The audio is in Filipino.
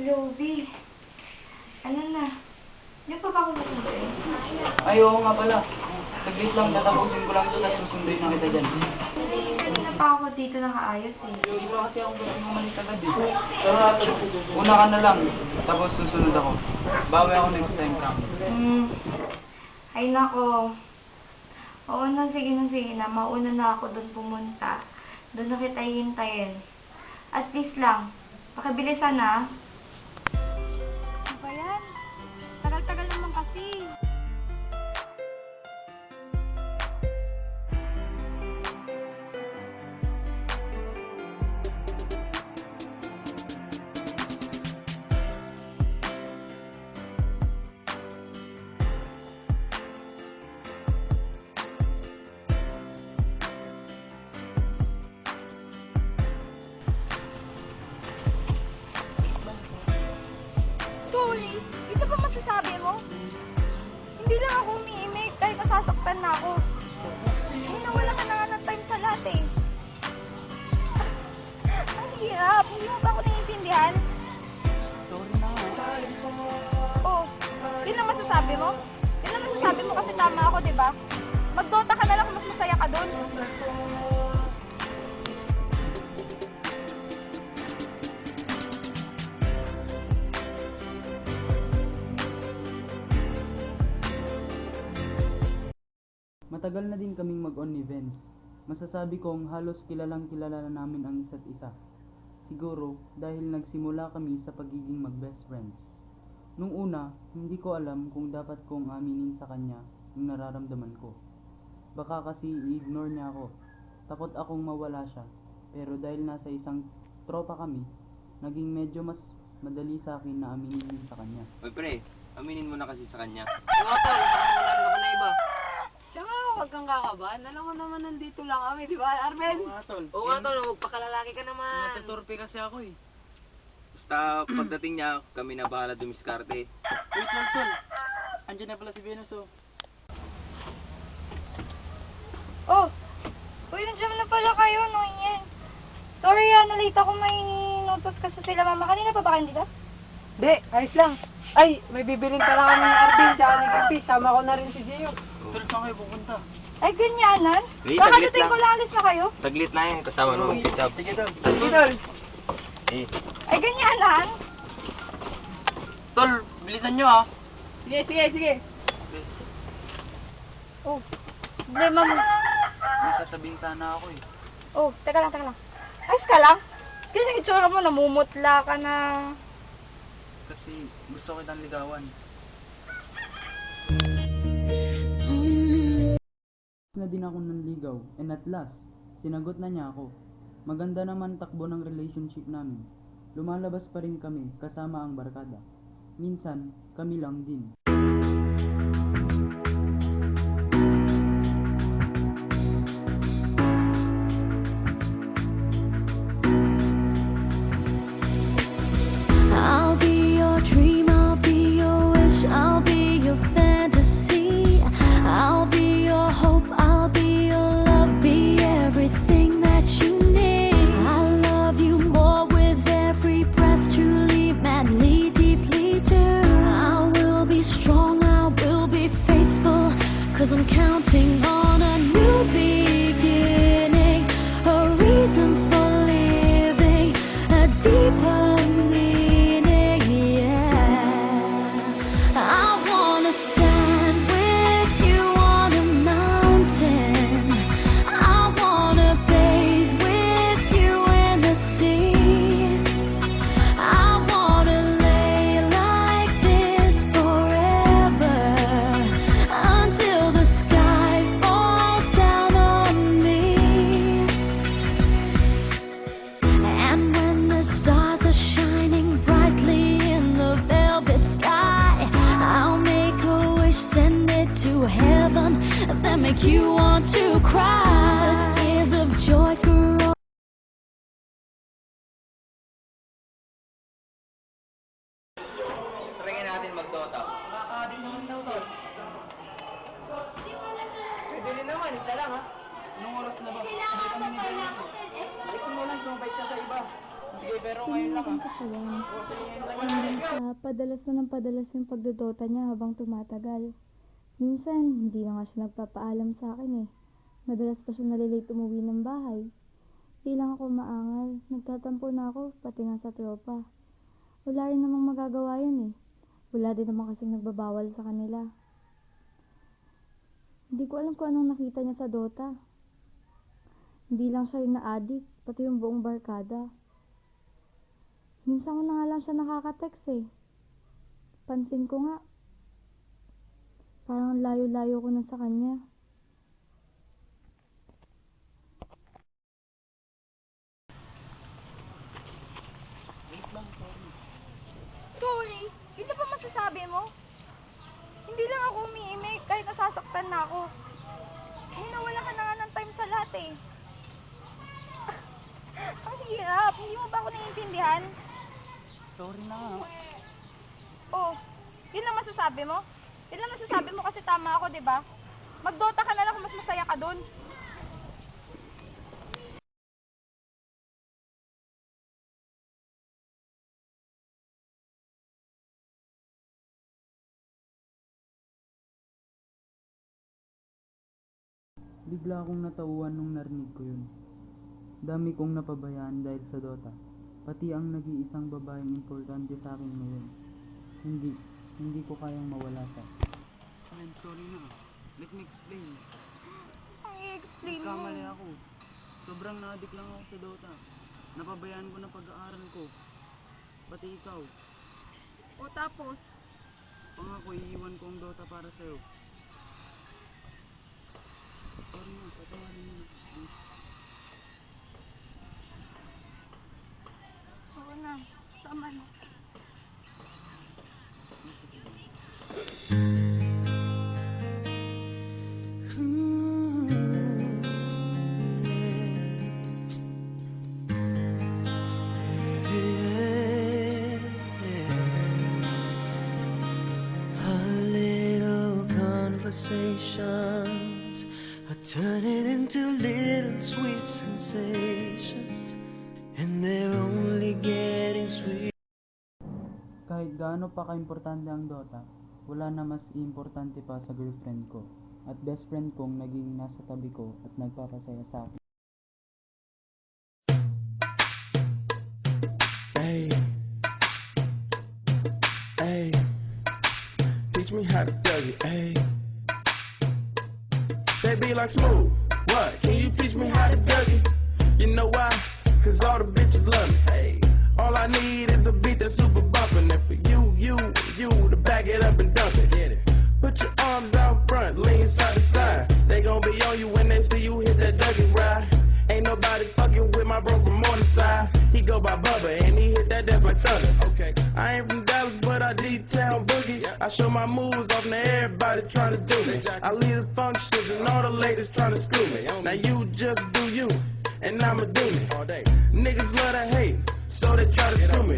Joby, ano na? Hindi pa ba ako nasunduin? Ay, oo nga pala. Saglit lang, tatapusin ko lang ito, tapos susunduin na kita dyan. Kanina pa ako dito nakaayos eh. Yung iba kasi akong gusto umalis agad eh. Pero una ka na lang, tapos susunod ako. Bawi ako next time, promise. Ay nako. Oo na, sige na. Mauna na ako doon pumunta. Doon na kita hihintayin. At please lang, pakibilisan na. Ano ba yan? Tagal-tagal naman kasi. Sorry, ito pa masasabi mo? Hindi lang ako umiimik kahit nasasaktan na ako. Ay, nawala ka na nga ng time sa lahat eh. Ang hirap. Hindi mo ba ako naiintindihan? Sorry na nga. Oh, yun ang masasabi mo? Yun ang masasabi mo kasi tama ako, di ba? Mag-Dota ka na lang kung mas masaya ka dun. Matagal na din kaming mag-on events. Masasabi kong halos kilalang kilala na namin ang isa't isa. Siguro dahil nagsimula kami sa pagiging mag-best friends. Nung una, hindi ko alam kung dapat kong aminin sa kanya yung nararamdaman ko. Baka kasi i-ignore niya ako. Takot akong mawala siya. Pero dahil nasa isang tropa kami, naging medyo mas madali sa akin na aminin yun sa kanya. Uy pre, aminin mo na kasi sa kanya. Oo, tol. Baka wala ka ba na iba? Tsaka, huwag kang kakabahan. Alam mo naman, nandito lang kami, di ba, Arben? Oo nga tol. Oo nga, tol. Magpakalalaki ka naman. Natuturpi kasi ako eh. Basta pagdating niya, kami na bahala dumiskarte. Wait lang tol. Andiyan na pala si Venus oh. Oh, uy, nandiyan na pala kayo, no, yan. Sorry nalate ako, may inutos kasi sila mama. Kanina pa ba kayo dito? Di, ayos lang. Ay, may bibilin pala kami ni Arben, tsaka ni Gabi. Sama ko na rin si Gio. Tol, saan kayo pupunta? Ay, ganyanan? Hey, Baka saglit dating lang. ko lang alis na kayo? Saglit na yan, kasama naman si Chab. Sige tol. Sige, tol. Eh, Ay, ganyanan? Tol, bilisan nyo ah. Sige. Bes, Oh, problema mo. may sasabihin sana ako eh. Oh, teka lang. Ayos ka lang? Ganyan yung itsura mo, namumutla ka na. Kasi gusto ko kitang ligawan. Na din ako nanligaw and at last, sinagot na niya ako. Maganda naman takbo ng relationship namin. Lumalabas pa rin kami kasama ang barkada. Minsan, kami lang din. I'll be your dream, I'll be your wish, I'll be your fantasy. I'll be your hope, I'll be your love, be everything that you need. I love you more with every breath, truly, madly, deeply too. I will be strong, I will be faithful, 'cause I'm counting on a new beginning, a reason for living, a deeper meaning, yeah. I wanna stand with you on a mountain. I wanna bathe with you in the sea. I wanna lay like this forever, until the sky falls down on me. And when the stars are shining brightly in the velvet sky, I'll make a wish, send it to heaven, then make you want to cry. The tears of joy for all. try natin mag-Dota. Makakadik naman daw, tol. Pwede rin naman, isa lang ha. Anong oras na ba? Sabi kami ni Venus eh. Text mo lang, sumabay siya sa iba. Sige, pero ngayon lang ah. Hanggang sa padalas na ng padalas yung pagdodota niya habang tumatagal. Minsan, hindi na nga siya nagpapaalam sa akin eh. Madalas pa siya nalilate umuwi ng bahay. Di lang ako maangal. Nagtatampo na ako, pati nga sa tropa. Wala rin namang magagawa yun eh. Wala din naman kasing nagbabawal sa kanila. Hindi ko alam kung anong nakita niya sa Dota. Hindi lang siya yung na-addict, pati yung buong barkada. Minsan ko na nga lang siya nakaka-text eh. Pansin ko nga. Parang layo-layo ko na sa kanya. Sorry, yun na ba masasabi mo? Hindi lang ako umiimik kahit nasasaktan na ako. Ninawala ka na nga ng time sa lahat eh. Ang hirap, hindi mo ba ako naiintindihan? Sorry na nga. Oh, yun lang masasabi mo? Yun lang masasabi mo kasi tama ako, di ba? Magdota ka na lang kung mas masaya ka dun. Bigla akong natauhan nung narinig ko yun. Dami kong napabayaan dahil sa Dota. Pati ang nag-iisang babaeng importante sa akin ngayon. Hindi ko kayang mawala sa. I'm sorry na. Let me explain. Ang i-explain mo. Kamali ako. Sobrang na-addict lang ako sa Dota. Napabayaan ko na pag-aaral ko. Pati ikaw. O tapos, Pangako iiwan ko ang Dota para sa'yo. Sorry na, patawarin mo na. oo na, tama na. Our little conversations are turning into little sweet sensations, and they're only getting sweet. Kahit gaano pa ka-importante ang Dota, wala na mas importante pa sa girlfriend ko at best friend kong naging nasa tabi ko at nagpapasaya sa akin. Hey, hey, teach me how to thug it, hey. Baby like smooth, what? Can you teach me how to thug it? You know why? Cause all the bitches love me, hey. All I need is a beat that's super bumpin', and for you to back it up and dump it, get it. Put your arms out front, lean side to side. They gon' be on you when they see you hit that Dougie ride. Ain't nobody fucking with my bro from Morningside. He go by Bubba and he hit that dance like thunder. Okay, I ain't from Dallas, but I D-town boogie. I show my moves off to everybody trying to do me. I lead the functions and all the ladies trying to screw me. Now you just do you, and I'ma do me. All day. Niggas love to hate, so they try to screw me.